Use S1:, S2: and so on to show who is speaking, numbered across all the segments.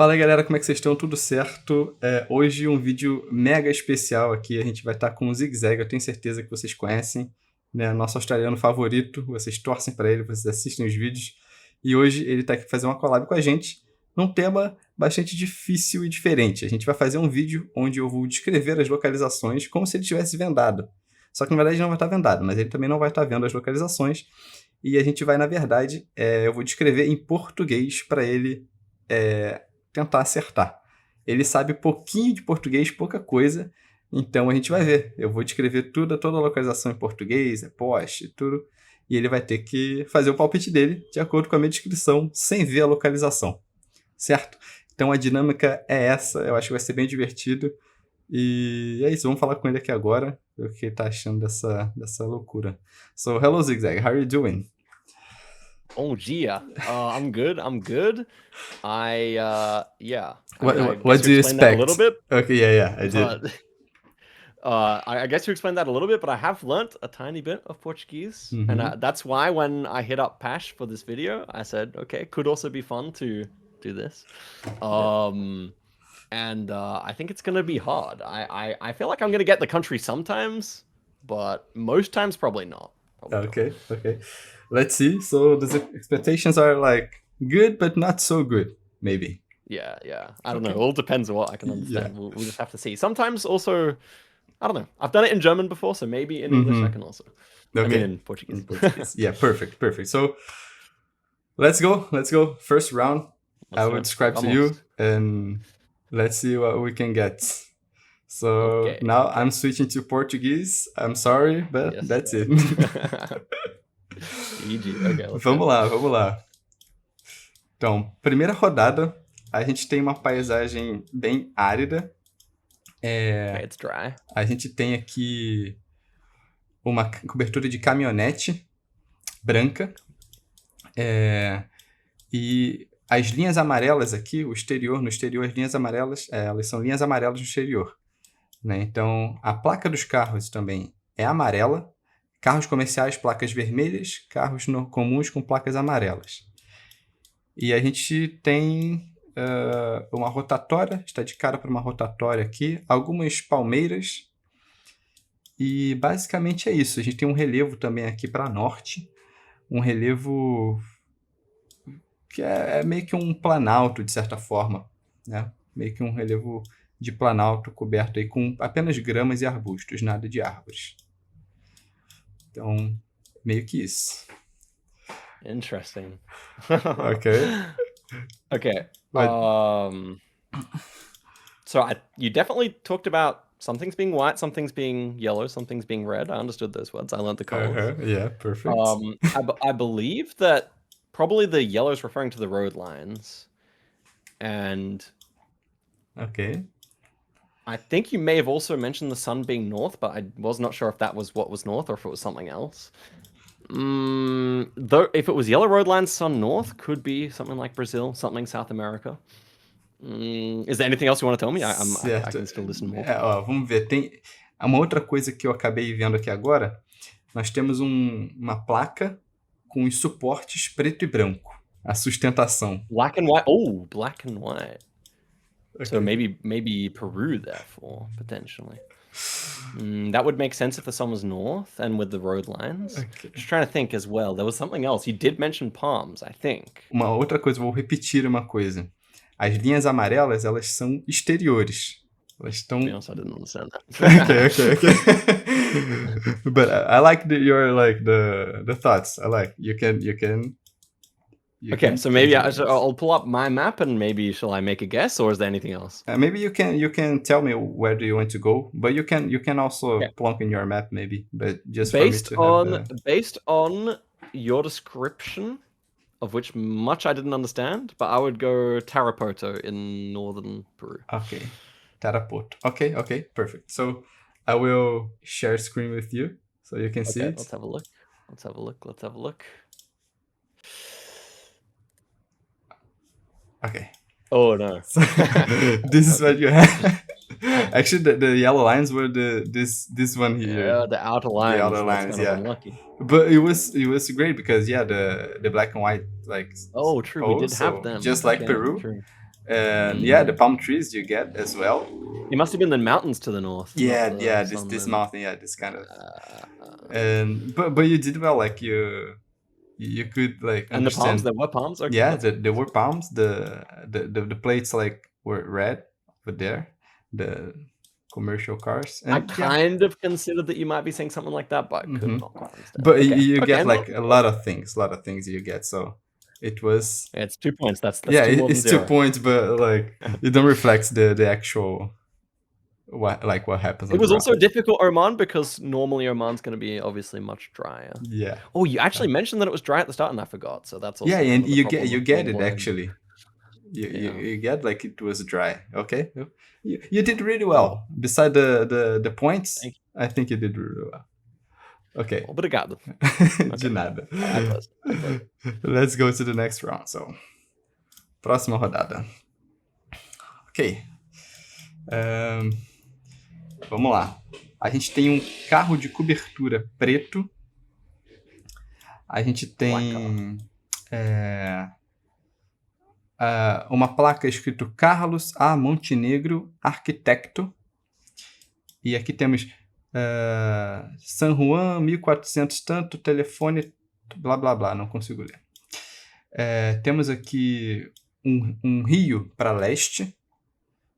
S1: Fala aí, galera, como é que vocês estão? Tudo certo? Hoje um vídeo mega especial aqui, a gente vai estar com o Zig Zag, eu tenho certeza que vocês conhecem, né? Nosso australiano favorito, vocês torcem para ele, vocês assistem os vídeos, e hoje ele está aqui fazer uma collab com a gente, num tema bastante difícil e diferente. A gente vai fazer um vídeo onde eu vou descrever as localizações como se ele tivesse vendado. Só que na verdade não vai estar vendado, mas ele também não vai estar vendo as localizações, e a gente vai, na verdade, eu vou descrever em português para ele tentar acertar. Ele sabe pouquinho de português, pouca coisa, então a gente vai ver. Eu vou descrever toda a localização em português, post, tudo, e ele vai ter que fazer o palpite dele de acordo com a minha descrição, sem ver a localização, certo? Então a dinâmica é essa, eu acho que vai ser bem divertido, e é isso, vamos falar com ele aqui agora, ver o que ele tá achando dessa loucura. So, hello Zig Zag, how are you doing?
S2: Oh, Gia. I'm good. Yeah.
S1: What do you expect?
S2: That a little bit.
S1: Okay, yeah, I did.
S2: I guess you explained that a little bit, but I have learnt a tiny bit of Portuguese, and that's why when I hit up Pash for this video, I said, okay, could also be fun to do this. And I think it's gonna be hard. I feel like I'm gonna get the country sometimes, but most times probably not.
S1: Okay. Let's see. So the expectations are like good, but not so good, maybe.
S2: Yeah. I don't know. It all depends on what I can understand. Yeah. We'll just have to see. Sometimes also, I don't know. I've done it in German before, so maybe in English I can also. Okay. I mean in Portuguese.
S1: Yeah, perfect. So let's go. First round. I will describe to you, and let's see what we can get. So now I'm switching to Portuguese. I'm sorry, but that's it. Vamos lá. Então, primeira rodada, a gente tem uma paisagem bem árida.
S2: It's dry.
S1: A gente tem aqui uma cobertura de caminhonete branca. E as linhas amarelas aqui, no exterior, as linhas amarelas, elas são linhas amarelas no exterior. Né? Então, a placa dos carros também é amarela. Carros comerciais, placas vermelhas. Carros comuns com placas amarelas. E a gente tem uma rotatória. Está de cara para uma rotatória aqui. Algumas palmeiras. E basicamente é isso. A gente tem um relevo também aqui para norte. Um relevo que é meio que um planalto, de certa forma. Né? Meio que um relevo de planalto coberto aí com apenas gramas e arbustos, nada de árvores. Então, meio que isso.
S2: Interesting.
S1: Okay.
S2: So you definitely talked about some things being white, some things being yellow, some things being red. I understood those words. I learned the colors.
S1: Yeah, perfect.
S2: I believe that probably the yellow is referring to the road lines. And
S1: okay.
S2: I think you may have also mentioned the sun being north, but I was not sure if that was what was north or if it was something else. Though, if it was yellow road lines, sun north, could be something like Brazil, something South America. Is there anything else you want to tell me? I can still listen more.
S1: Vamos ver. Tem uma outra coisa que eu acabei vendo aqui agora. Nós temos uma placa com os suportes preto e branco. A sustentação.
S2: Black and white. Oh, black and white. Okay. So maybe Peru, therefore, potentially. That would make sense if the sun was north and with the road lines. Okay. Just trying to think as well. There was something else. You did mention palms, I think.
S1: Uma outra coisa, vou repetir uma coisa. As linhas amarelas, elas são exteriores. Elas estão...
S2: To be honest, I didn't understand that.
S1: Okay. But I like the thoughts. I like you can.
S2: Okay, so maybe I'll pull up my map and maybe shall I make a guess or is there anything else?
S1: Maybe you can tell me where do you want to go, but you can also plonk in your map maybe, but just
S2: based on your description, of which much I didn't understand, but I would go Tarapoto in northern Peru.
S1: Okay, Tarapoto. Okay, perfect. So I will share screen with you so you can see it.
S2: Let's have a look.
S1: Okay.
S2: Oh no.
S1: This is what you have. Actually, the yellow lines were this one here.
S2: Yeah, the outer lines.
S1: The outer lines, yeah.
S2: Unlucky.
S1: But it was great because the black and white
S2: Oh, true. We did have them.
S1: Just like Peru. True. And yeah, the palm trees you get as well.
S2: It must have been the mountains to the north.
S1: Yeah, this mountain, this kind of. And but you did well, like you could like
S2: and the palms,
S1: understand.
S2: there were palms. Okay,
S1: Yeah, there were palms. The plates like were red over there. The commercial cars. And,
S2: I kind of considered that you might be saying something like that, but I could not quite understand.
S1: But you get like a lot of things you get. So it was.
S2: Yeah, it's 2 points. That's
S1: yeah,
S2: two more
S1: it's
S2: than
S1: 2 points, but like it don't reflect the actual what happens.
S2: It was also difficult, Oman, because normally Oman's going to be obviously much drier.
S1: Yeah.
S2: Oh, you actually mentioned that it was dry at the start, and I forgot. So that's also
S1: and you get it actually. You get like it was dry. Okay, you did really well. Beside the points, I think you did really well. Okay.
S2: Obrigado.
S1: De nada. Let's go to the next round. So, próxima rodada. Ok. Vamos lá. A gente tem um carro de cobertura preto. A gente tem uma placa escrito Carlos A. Montenegro, arquitecto. E aqui temos San Juan, 1400 tanto, telefone, blá blá blá, não consigo ler. Temos aqui um rio para leste,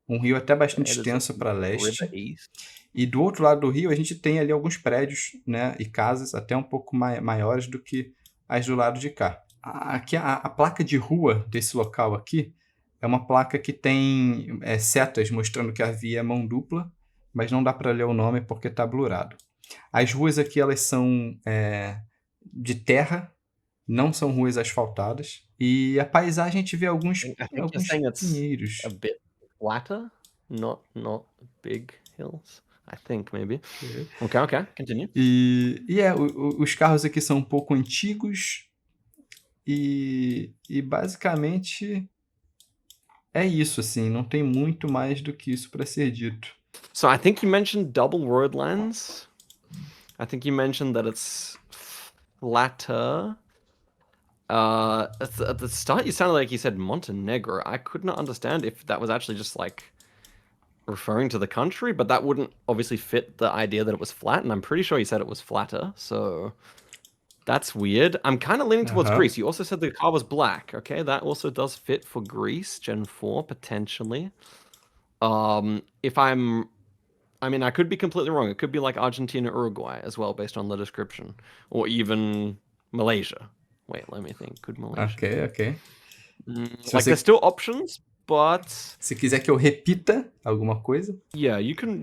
S1: um rio até bastante extenso para leste. E do outro lado do rio a gente tem ali alguns prédios, né, e casas até um pouco maiores do que as do lado de cá. Aqui a placa de rua desse local aqui é uma placa que tem setas mostrando que a via é mão dupla, mas não dá para ler o nome porque está blurado. As ruas aqui elas são de terra, não são ruas asfaltadas. E a paisagem a gente vê alguns pinheiros.
S2: A bit flatter, not big hills. I think, maybe. Okay, continue.
S1: Os carros aqui são um pouco antigos e basicamente é isso, assim, não tem muito mais do que isso para ser dito.
S2: So I think you mentioned double road lines. I think you mentioned that it's flatter. At the start, you sounded like you said Montenegro. I could not understand if that was actually just like referring to the country, but that wouldn't obviously fit the idea that it was flat, and I'm pretty sure you said it was flatter, so that's weird. I'm kind of leaning towards Greece. You also said the car was black. Okay, that also does fit for Greece, Gen 4, potentially. I mean, I could be completely wrong. It could be like Argentina, Uruguay as well, based on the description. Or even Malaysia. Wait, let me think. Could Malaysia?
S1: Ok.
S2: There's still options, but...
S1: Se quiser que eu repita alguma coisa.
S2: Yeah, you can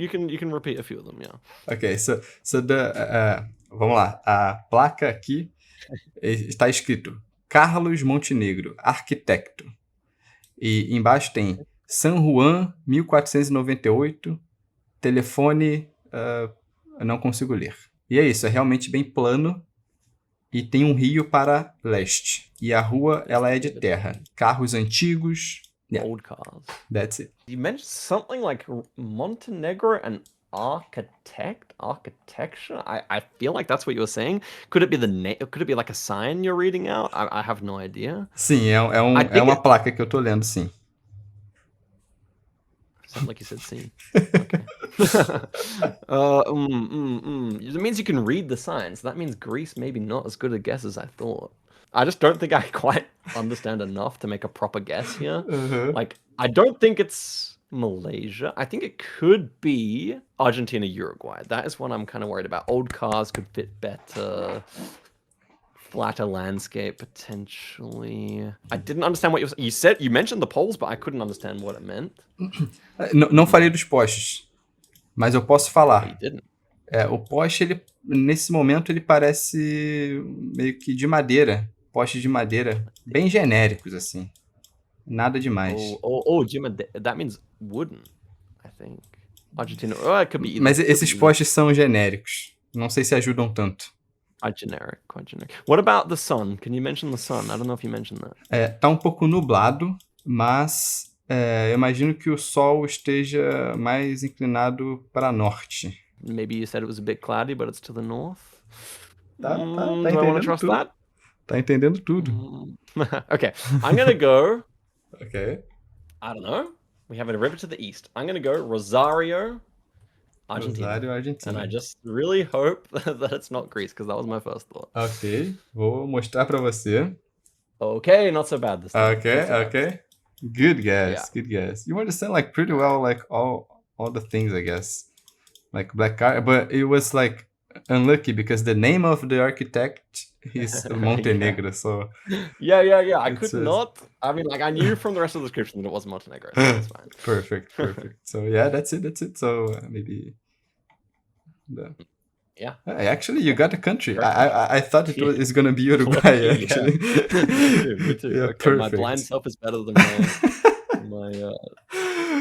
S2: repeat a few of them, yeah.
S1: Ok, so vamos lá. A placa aqui está escrito Carlos Montenegro, arquitecto. E embaixo tem San Juan, 1498, telefone, não consigo ler. E é isso, é realmente bem plano e tem um rio para leste. E a rua, ela é de terra. Carros antigos.
S2: Yeah. Old cars.
S1: That's it.
S2: You mentioned something like Montenegro and architecture. I feel like that's what you were saying. Could it be could it be like a sign you're reading out? I have no idea.
S1: Sim, é uma placa que eu tô lendo, sim.
S2: Sounds like you said sim. Okay. It means you can read the signs. That means Greece maybe not as good a guess as I thought. I just don't think I quite understand enough to make a proper guess here. Like, I don't think it's Malaysia. I think it could be Argentina, Uruguay. That is what I'm kind of worried about. Old cars could fit better. Flatter landscape, potentially. I didn't understand what you said. You mentioned the poles, but I couldn't understand what it meant.
S1: Não falei dos postes, mas eu posso falar.
S2: You didn't.
S1: O poste, ele, nesse momento, ele parece meio que de madeira. Postes de madeira, bem genéricos, assim. Nada demais.
S2: That means wooden, I think. Argentina. It could be either.
S1: Mas esses postes são genéricos. Não sei se ajudam tanto.
S2: Quite generic. What about the sun? Can you mention the sun? I don't know if you mentioned that.
S1: Tá um pouco nublado, mas eu imagino que o sol esteja mais inclinado para norte.
S2: Maybe you said it was a bit cloudy, but it's to the north.
S1: Tá
S2: Do I want to trust that?
S1: Tá entendendo tudo.
S2: Okay, I'm gonna go.
S1: Ok.
S2: I don't know. We have a river to the east. I'm going to go Rosario, Argentina.
S1: Rosário, Argentina.
S2: And I just really hope that it's not Greece, because that was my first thought.
S1: Ok, vou mostrar pra você.
S2: Okay, not so bad this time.
S1: Okay, okay. Good guess, good guess. You understand like pretty well like all the things, I guess. Like black art, but it was like unlucky because the name of the architect is Montenegro, so
S2: Yeah. I
S1: It's
S2: could
S1: just-
S2: not. I mean, like I knew from the rest of the description that it was Montenegro, so that's fine.
S1: perfect. So yeah, that's it. So maybe
S2: Yeah.
S1: Actually, you got the country.
S2: Correct.
S1: I thought it's gonna be Uruguay.
S2: Yeah.
S1: Actually,
S2: Me too.
S1: Yeah,
S2: Okay, my
S1: perfect.
S2: blind self is better than my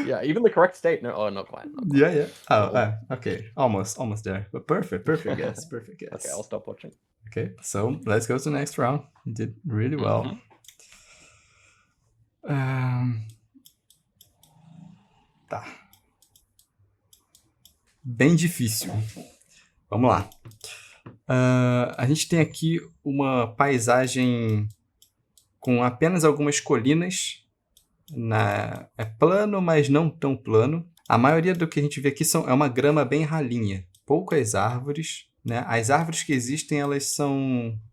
S2: yeah, even the correct state. No, not quite.
S1: Yeah. Oh, okay, almost there. But perfect guess. Perfect guess.
S2: Okay, I'll stop watching.
S1: Okay, so let's go to the next round. You did really well. Tá. Bem difícil. Vamos lá. A gente tem aqui uma paisagem com apenas algumas colinas. É plano, mas não tão plano. A maioria do que a gente vê aqui é uma grama bem ralinha. Poucas árvores. Né? As árvores que existem, elas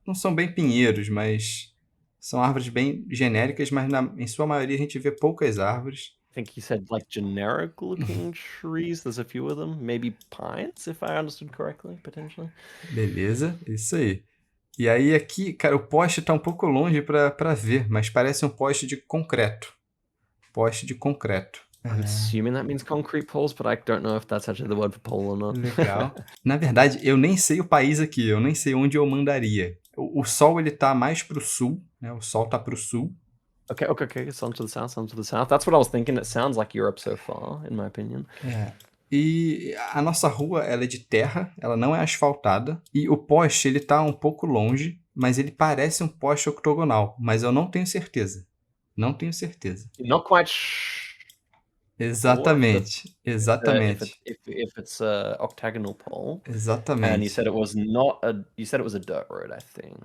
S1: não são bem pinheiros, mas são árvores bem genéricas, mas em sua maioria a gente vê poucas árvores.
S2: I think you said like generic looking trees. There's a few of them. Maybe pines, if I understood correctly, potentially.
S1: Beleza, isso aí. E aí aqui, cara, o poste tá um pouco longe para ver, mas parece um poste de concreto. Poste de concreto.
S2: I'm assuming that means concrete poles, but I don't know if that's actually the word for pole or not.
S1: Legal. Na verdade, eu nem sei o país aqui, eu nem sei onde eu mandaria. O sol, ele tá mais pro sul, né? O sol tá pro sul.
S2: Okay. Some to the south. That's what I was thinking. It sounds like Europe so far, in my opinion.
S1: E a nossa rua, ela é de terra, ela não é asfaltada. E o poste, ele tá um pouco longe, mas ele parece um poste octogonal. Mas eu não tenho certeza. Não tenho certeza.
S2: You're not quite
S1: Exatamente.
S2: if it's a octagonal pole.
S1: Exatamente.
S2: And you said it was not a. You said it was a dirt road, I think.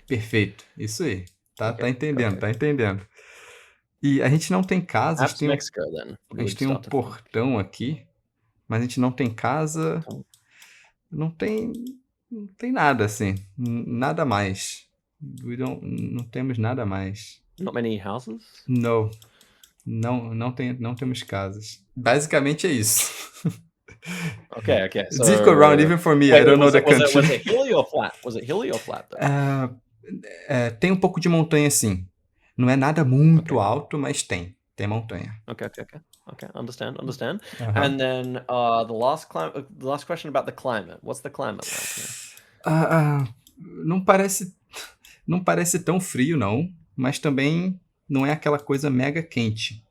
S1: Perfeito. Isso aí. Tá entendendo,
S2: perfect.
S1: tá entendendo. E a gente não tem casa.
S2: Perhaps Mexico, then.
S1: A gente tem um portão aqui, mas a gente não tem casa. Não tem nada assim. Nada mais. Não temos nada mais.
S2: Not many houses?
S1: Não temos casas. Basicamente é isso.
S2: Okay. So,
S1: difficult round even for me. I don't know the country.
S2: Was it hilly or flat? Was it hilly or flat though?
S1: Tem um pouco de montanha, sim. Não é nada muito alto, mas tem montanha.
S2: Okay. Understand. And then the last question about the climate. What's the climate like here?
S1: Não parece tão frio, não, mas também não é aquela coisa mega quente,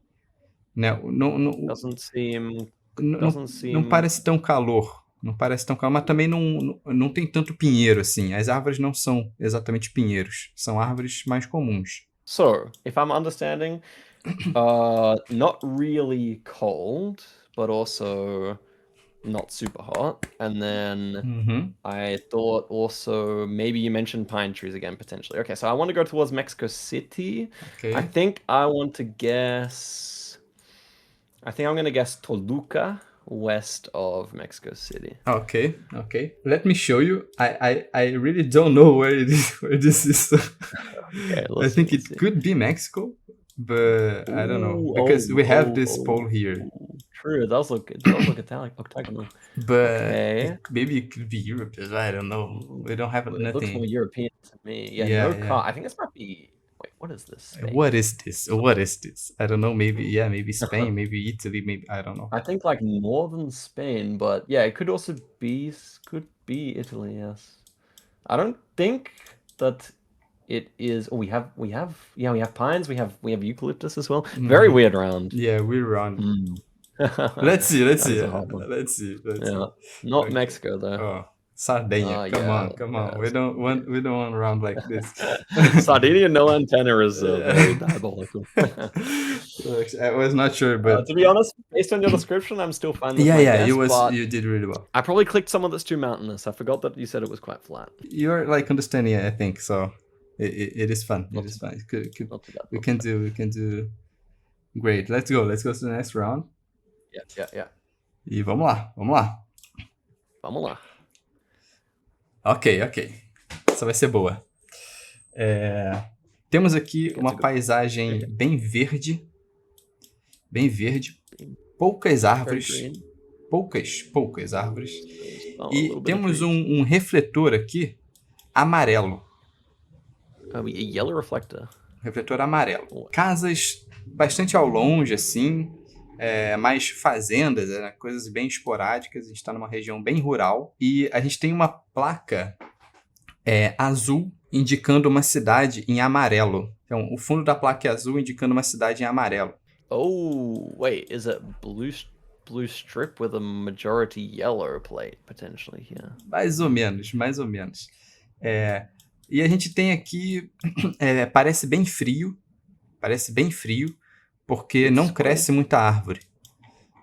S1: né?
S2: Doesn't seem.
S1: Não parece tão calor. Mas também não tem tanto pinheiro assim. As árvores não são exatamente pinheiros, são árvores mais comuns.
S2: So, if I'm understanding, not really cold, but also not super hot. And then I thought also maybe you mentioned pine trees again, potentially. Okay, so I want to go towards Mexico City.
S1: Okay.
S2: I think I'm going to guess Toluca, west of Mexico City.
S1: Okay. Let me show you. I really don't know where this is.
S2: Okay,
S1: I think it could be Mexico, but I don't know because we have this pole here.
S2: True, it does look octagonal.
S1: But maybe it could be Europe. I don't know. We don't have nothing.
S2: It looks more European to me. Yeah. Car. I think this might be. Wait, what is this? Spain?
S1: What is this? I don't know. Maybe Spain, maybe Italy, maybe I don't know.
S2: I think like northern Spain, but yeah, it could also be Italy. Yes, I don't think that it is. Oh, we have pines. We have eucalyptus as well. Very weird round.
S1: Yeah, weird round. Let's see.
S2: Yeah, not Mexico though.
S1: Oh. Sardinia, come on. We don't want a round like this.
S2: Sardinia, no antenna is very diabolical.
S1: I was not sure, but
S2: to be honest, based on your description, I'm still fine with my guess,
S1: you did really well.
S2: I probably clicked someone that's too mountainous. I forgot that you said it was quite flat.
S1: You're like understanding it, I think, so it is fun. It is fun. We can do Great. Let's go to the next round.
S2: Yeah.
S1: E vamos lá.
S2: Vamos lá.
S1: Ok. Essa vai ser boa. Temos aqui uma paisagem bem verde. Poucas árvores. Poucas árvores. E temos um refletor aqui amarelo.
S2: A yellow reflector.
S1: Refletor amarelo. Casas bastante ao longe, assim. Mais fazendas, coisas bem esporádicas. A gente está numa região bem rural. E a gente tem uma placa azul indicando uma cidade em amarelo. Então, o fundo da placa é azul indicando uma cidade em amarelo.
S2: Oh, wait, is it blue strip with a majority yellow plate, potentially, here?
S1: Mais ou menos. E a gente tem aqui, parece bem frio, porque não cresce muita árvore.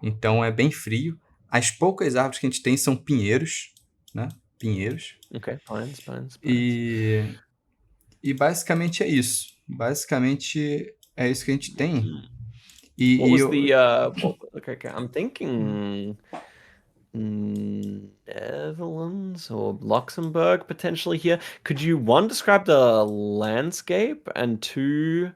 S1: Então é bem frio. As poucas árvores que a gente tem são pinheiros, né?
S2: Okay, pines.
S1: E basicamente é isso. Basicamente é isso que a gente tem.
S2: Okay, I'm thinking Netherlands or Luxembourg potentially here. Could you, one, describe the landscape, and two,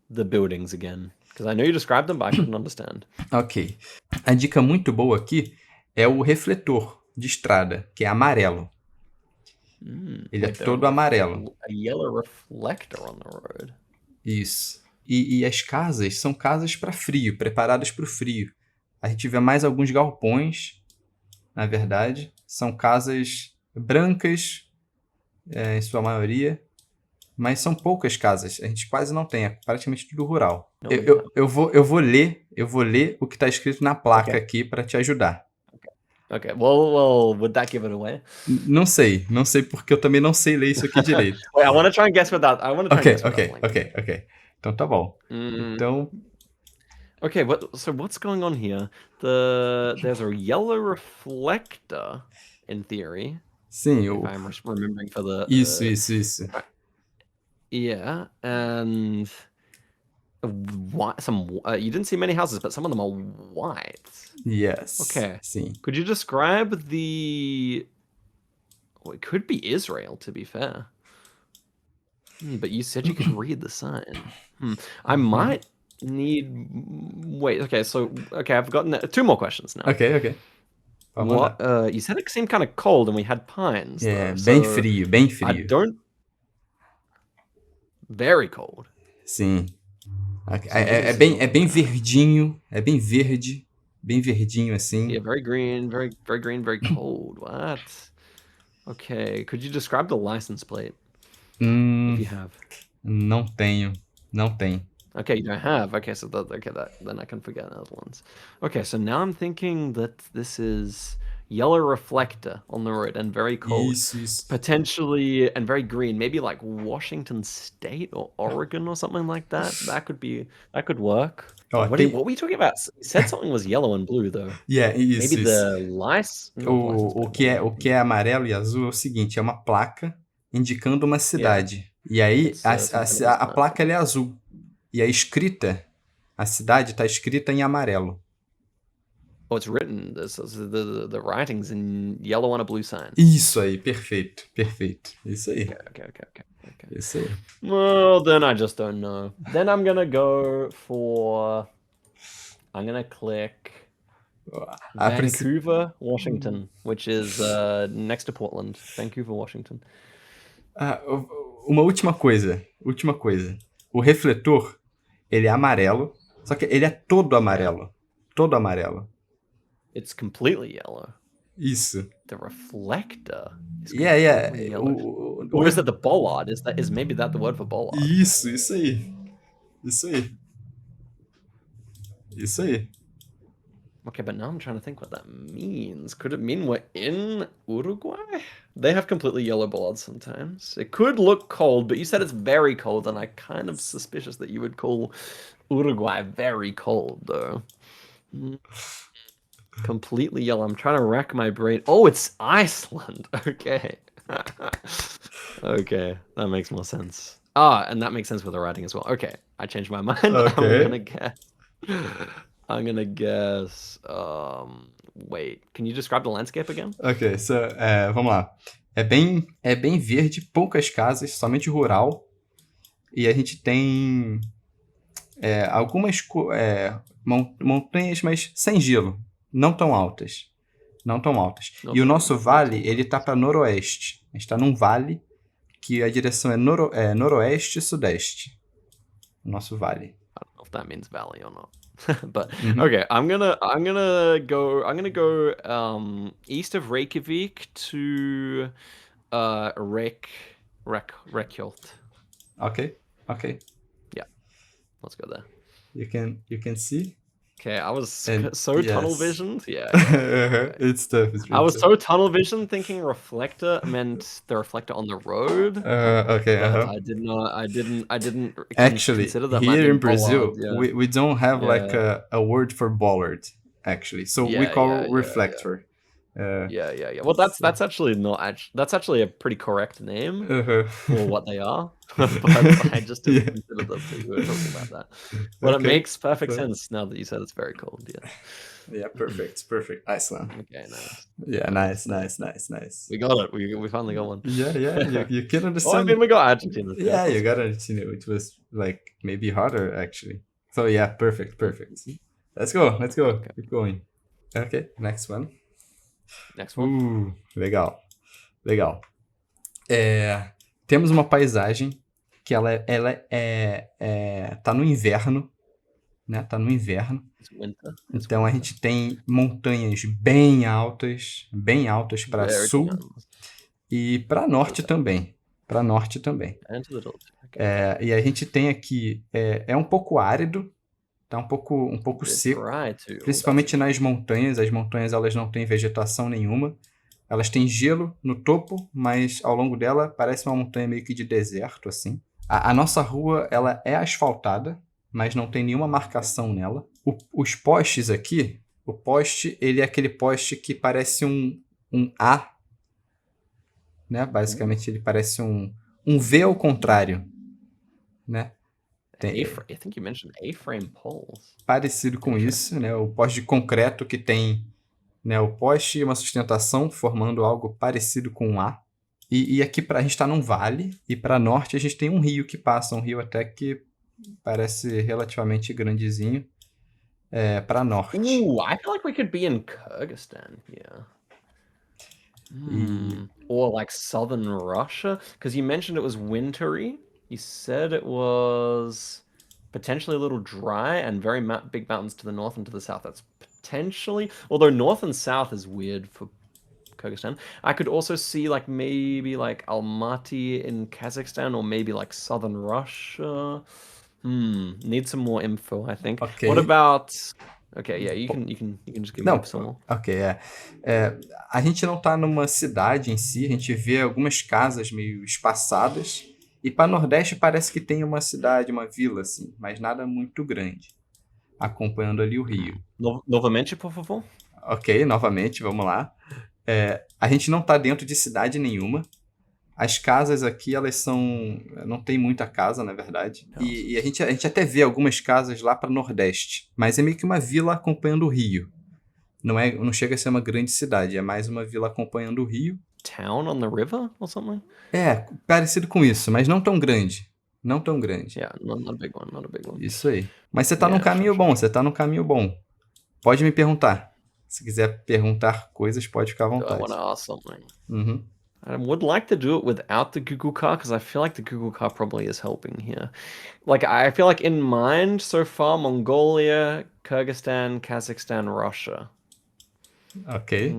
S2: the buildings again? Because I know you described them, but I couldn't understand.
S1: Ok. A dica muito boa aqui é o refletor de estrada, que é amarelo. Ele é todo amarelo.
S2: A yellow reflector on the road.
S1: Isso. E as casas são casas para frio, preparadas para o frio. A gente vê mais alguns galpões, na verdade. São casas brancas, em sua maioria. Mas são poucas casas. A gente quase não tem. É praticamente tudo rural. Eu vou ler o que está escrito na placa aqui para te ajudar.
S2: Okay. Well, would that give it away?
S1: Não sei porque eu também não sei ler isso aqui direito.
S2: Wait, I want to try and guess without.
S1: Ok. Então tá bom. Então.
S2: Okay, so what's going on here? There's a yellow reflector, in theory.
S1: Sim,
S2: if I'm remembering for the.
S1: Isso.
S2: Yeah, and you didn't see many houses, but some of them are white.
S1: Yes.
S2: Okay.
S1: Sim.
S2: Could you describe it could be Israel, to be fair. But you said you could read the sign. I might need... Wait, okay, I've gotten two more questions now.
S1: Okay.
S2: You said it seemed kind of cold and we had pines.
S1: Yeah,
S2: though,
S1: bem frio.
S2: Very cold.
S1: Sim. É bem verdinho, é bem verde, bem verdinho assim.
S2: Yeah, very green, very green, very cold. What? Okay, could you describe the license plate? If you have.
S1: Não tenho.
S2: Okay, you don't have. Okay, so then I can forget the other ones. Okay, so now I'm thinking that this is yellow reflector on the road and very cold.
S1: Isso.
S2: Potentially, and very green. Maybe like Washington State or Oregon or something like that. That could work. What were you talking about? You said something was yellow and blue though.
S1: Yeah, isso.
S2: Maybe the lice.
S1: O que é amarelo e azul é o seguinte, é uma placa indicando uma cidade. E aí a placa ela é azul. E a cidade está escrita em amarelo.
S2: Oh, it's written. The writing's in yellow on a blue sign.
S1: Isso aí, perfeito. Isso aí.
S2: Okay.
S1: Isso aí.
S2: Well, then I just don't know. Then I'm gonna click Vancouver, Washington, which is next to Portland. Vancouver, Washington.
S1: Uma última coisa. O refletor, ele é amarelo, só que ele é todo amarelo.
S2: It's completely yellow.
S1: Isso.
S2: The reflector is
S1: yellow.
S2: Or is it the bollard? Is maybe that the word for bollard?
S1: Isso aí.
S2: Okay, but now I'm trying to think what that means. Could it mean we're in Uruguay? They have completely yellow bollards sometimes. It could look cold, but you said it's very cold, and I'm kind of suspicious that you would call Uruguay very cold, though. Completely yellow. I'm trying to rack my brain. Oh, it's Iceland. Okay. Okay, that makes more sense. And that makes sense with the writing as well. Okay, I changed my mind.
S1: Okay.
S2: I'm gonna guess. I'm gonna guess. Wait. Can you describe the landscape again?
S1: Ok, vamos lá. É bem verde, poucas casas, somente rural. E a gente tem algumas montanhas, mas sem gelo. Não tão altas. Não tão altas.
S2: Não
S1: E o
S2: tão-
S1: nosso
S2: não
S1: vale,
S2: tão
S1: ele tá
S2: altas.
S1: para noroeste. A gente tá num vale que a direção é noroeste e sudeste. O nosso vale.
S2: I don't know if that means valley or not. But
S1: Uhum.
S2: okay, I'm gonna go east of Reykjavik to Reykholt.
S1: Ok.
S2: Let's go there.
S1: You can see.
S2: Okay, I was
S1: And
S2: so tunnel
S1: yes.
S2: visioned. Yeah.
S1: It's tough. It's
S2: I
S1: really
S2: was
S1: tough.
S2: so tunnel vision thinking reflector meant the reflector on the road.
S1: Okay.
S2: But I didn't
S1: Actually,
S2: consider that might
S1: here
S2: be
S1: in Brazil,
S2: bollard, yeah.
S1: we don't have like
S2: Yeah.
S1: a word for bollard, actually. So we
S2: Yeah,
S1: call
S2: yeah, yeah,
S1: reflector.
S2: Yeah. Well, that's actually not that's actually a pretty correct name for what they are. But I just didn't consider them when we were talking about that. But it
S1: Okay.
S2: makes perfect
S1: So-
S2: sense now that you said it's very cold. Yeah.
S1: Yeah, perfect. Nice one.
S2: Okay, nice.
S1: Yeah, nice.
S2: We got it. We finally got one.
S1: Yeah. You can
S2: Well, I
S1: understand.
S2: mean, we got Argentina.
S1: Yeah, you got Argentina, which was like maybe harder actually. So yeah, perfect. Let's go.
S2: Okay.
S1: Keep going. Okay, next one.
S2: Next one.
S1: Legal. Temos uma paisagem que ela tá no inverno, né? Tá no inverno.
S2: It's winter.
S1: Então a gente tem montanhas bem altas para
S2: Very
S1: sul
S2: tall.
S1: e para norte também.
S2: And to the north. Okay.
S1: E a gente tem aqui é um pouco árido, tá um pouco
S2: Bit
S1: seco.
S2: dry too.
S1: Principalmente nas montanhas. As montanhas elas não têm vegetação nenhuma. Elas têm gelo no topo, mas ao longo dela parece uma montanha meio que de deserto, assim. A nossa rua ela é asfaltada, mas não tem nenhuma marcação nela. Os postes aqui, o poste ele é aquele poste que parece um A, né? Basicamente ele parece um V ao contrário, né?
S2: I think you mentioned A-frame poles.
S1: Parecido com isso, né? O poste de concreto que tem, né, o poste e uma sustentação formando algo parecido com um A. E aqui a gente está num vale e para norte a gente tem um rio que passa, um rio até que parece relativamente grandezinho para norte.
S2: Ooh, I feel like we could be in Kyrgyzstan here. Or like southern Russia, because you mentioned it was wintry. You said it was potentially a little dry and very big mountains to the north and to the south. That's potentially, although north and south is weird for Kyrgyzstan. I could also see like maybe like Almaty in Kazakhstan or maybe like southern Russia. Need some more info, I think.
S1: Okay.
S2: What about? Okay, yeah, you can just give me some more.
S1: Ok, a gente não tá numa cidade em si, a gente vê algumas casas meio espaçadas. E para nordeste parece que tem uma cidade, uma vila, assim, mas nada muito grande. Acompanhando ali o rio.
S2: Novamente, por favor.
S1: Ok, novamente, vamos lá. A gente não tá dentro de cidade nenhuma. As casas aqui, elas não tem muita casa, na verdade. E a gente até vê algumas casas lá para nordeste. Mas é meio que uma vila acompanhando o rio. Não chega a ser uma grande cidade, é mais uma vila acompanhando o rio.
S2: Town on the river or something?
S1: Parecido com isso, mas não tão grande.
S2: Yeah, not a big one.
S1: Isso aí. Mas você tá num caminho bom, Pode me perguntar. Se quiser perguntar coisas, pode ficar à vontade.
S2: I want to ask something.
S1: Uhum.
S2: I would like to do it without the Google car because I feel like the Google car probably is helping here. Like, I feel like in mind so far, Mongolia, Kyrgyzstan, Kazakhstan, Russia.
S1: Ok.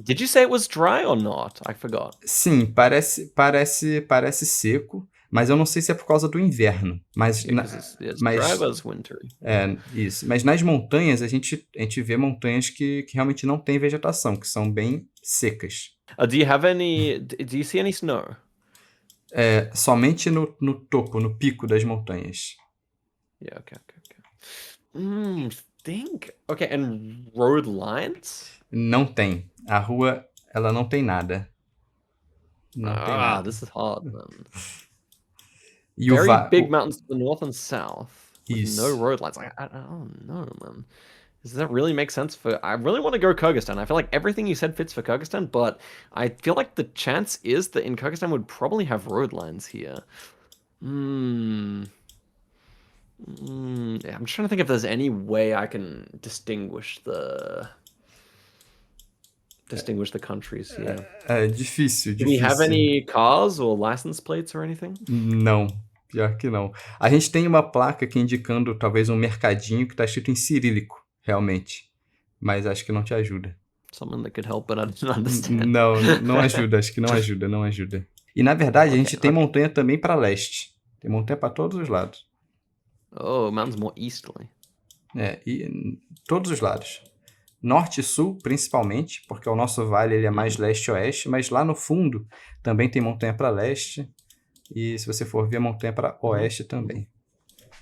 S2: Did you say it was dry or not? I forgot.
S1: Sim, parece seco, mas eu não sei se é por causa do inverno. Mas
S2: Dry, but it's wintry.
S1: Isso. Mas nas montanhas, a gente vê montanhas que realmente não tem vegetação, que são bem secas.
S2: Do you see any snow?
S1: Somente no topo, no pico das montanhas.
S2: Yeah, okay. Okay, and road lines?
S1: Não tem. A rua, ela não tem nada. Não tem nada.
S2: This is hard, man.
S1: E
S2: Very big mountains to the north and south. with no road lines. Like, I don't know, man. Does that really make sense for... I really want to go Kyrgyzstan. I feel like everything you said fits for Kyrgyzstan, but I feel like the chance is that in Kyrgyzstan would probably have road lines here. Yeah, I'm trying to think if there's any way I can distinguish the countries here.
S1: É difícil,
S2: Do we have any cars or license plates or anything?
S1: Não, pior que não. A gente tem uma placa aqui indicando talvez um mercadinho que tá escrito em cirílico, realmente. Mas acho que não te ajuda.
S2: Something that could help, but I don't understand.
S1: Não ajuda, acho que não ajuda. E na verdade, a gente tem montanha também para leste. Tem montanha para todos os lados.
S2: Oh, mountains more easterly.
S1: E todos os lados. Norte e sul, principalmente, porque o nosso vale ele é mais leste-oeste, mas lá no fundo também tem montanha para leste. E se você for ver, montanha para oeste também.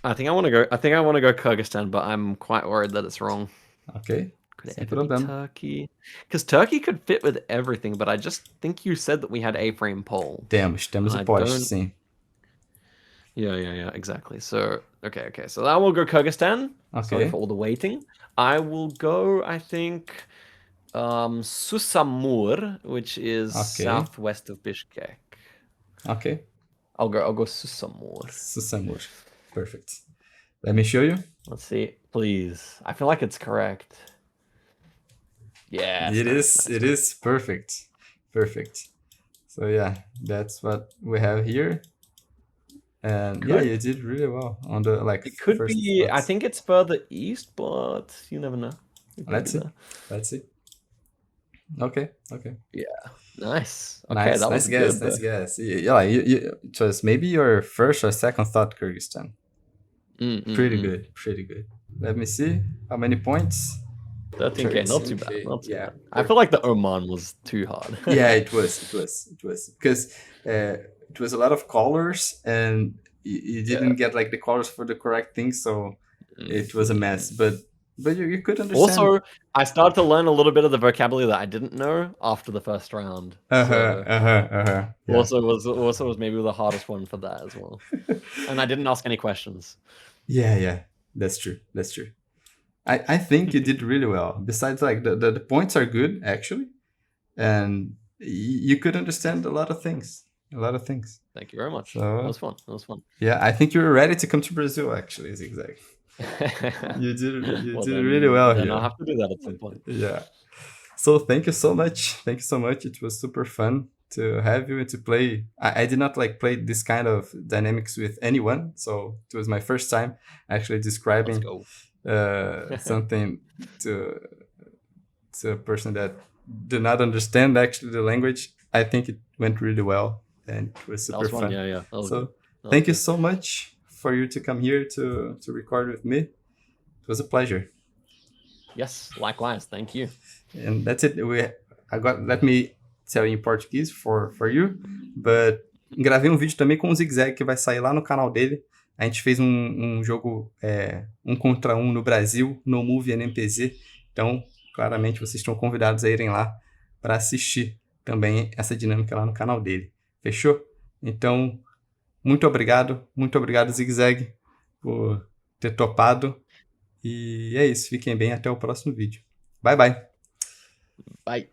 S2: I think I want to go Kyrgyzstan, but I'm quite worried that it's wrong.
S1: Ok.
S2: Could it ever be Turkey? Because Turkey could fit with everything, but I just think you said that we had A-frame pole.
S1: Temos o poste, sim.
S2: Yeah, exactly. So, okay. So I will go Kyrgyzstan.
S1: Okay.
S2: Sorry for all the waiting. I will go, I think, Susamur, which is southwest of Bishkek.
S1: Okay.
S2: I'll go Susamur.
S1: Susamur. Perfect. Let me show you.
S2: Let's see, please. I feel like it's correct. Yeah.
S1: It is perfect. So yeah, that's what we have here. And yeah, you did really well on the
S2: It could be. I think it's further east, but you never know.
S1: Let's see. Okay.
S2: Yeah. Nice. Okay,
S1: nice guess. Yeah, it was maybe your first or second thought, Kyrgyzstan. Pretty good. Let me see how many points.
S2: 13K, not too bad. I feel like the Oman was too hard.
S1: Yeah, it was because it was a lot of colors and you didn't get like the colors for the correct thing, so it was a mess. But you could understand.
S2: Also, I started to learn a little bit of the vocabulary that I didn't know after the first round.
S1: Yeah.
S2: Also was maybe the hardest one for that as well. And I didn't ask any questions.
S1: Yeah. That's true. I think you did really well. Besides, like the points are good actually, and you could understand a lot of things.
S2: Thank you very much.
S1: So,
S2: that was fun.
S1: Yeah, I think you were ready to come to Brazil actually, Zigzag. You did really well here.
S2: I'll have to do that at some point.
S1: Yeah. So thank you so much. It was super fun to have you and to play. I did not play this kind of dynamics with anyone, so it was my first time actually describing something to a person that did not understand actually the language. I think it went really well and it was super fun.
S2: Yeah.
S1: So thank you so much for you to come here to record with me. It was a pleasure.
S2: Yes, likewise. Thank you.
S1: And that's it. Let me tell you in Portuguese for you, but gravei um vídeo também com o Zigzag que vai sair lá no canal dele. A gente fez um jogo 1 contra 1 no Brasil, no Movie NPZ. Então, claramente, vocês estão convidados a irem lá para assistir também essa dinâmica lá no canal dele. Fechou? Então, muito obrigado, Zigzag, por ter topado. E é isso, fiquem bem, até o próximo vídeo. Bye.
S2: Bye.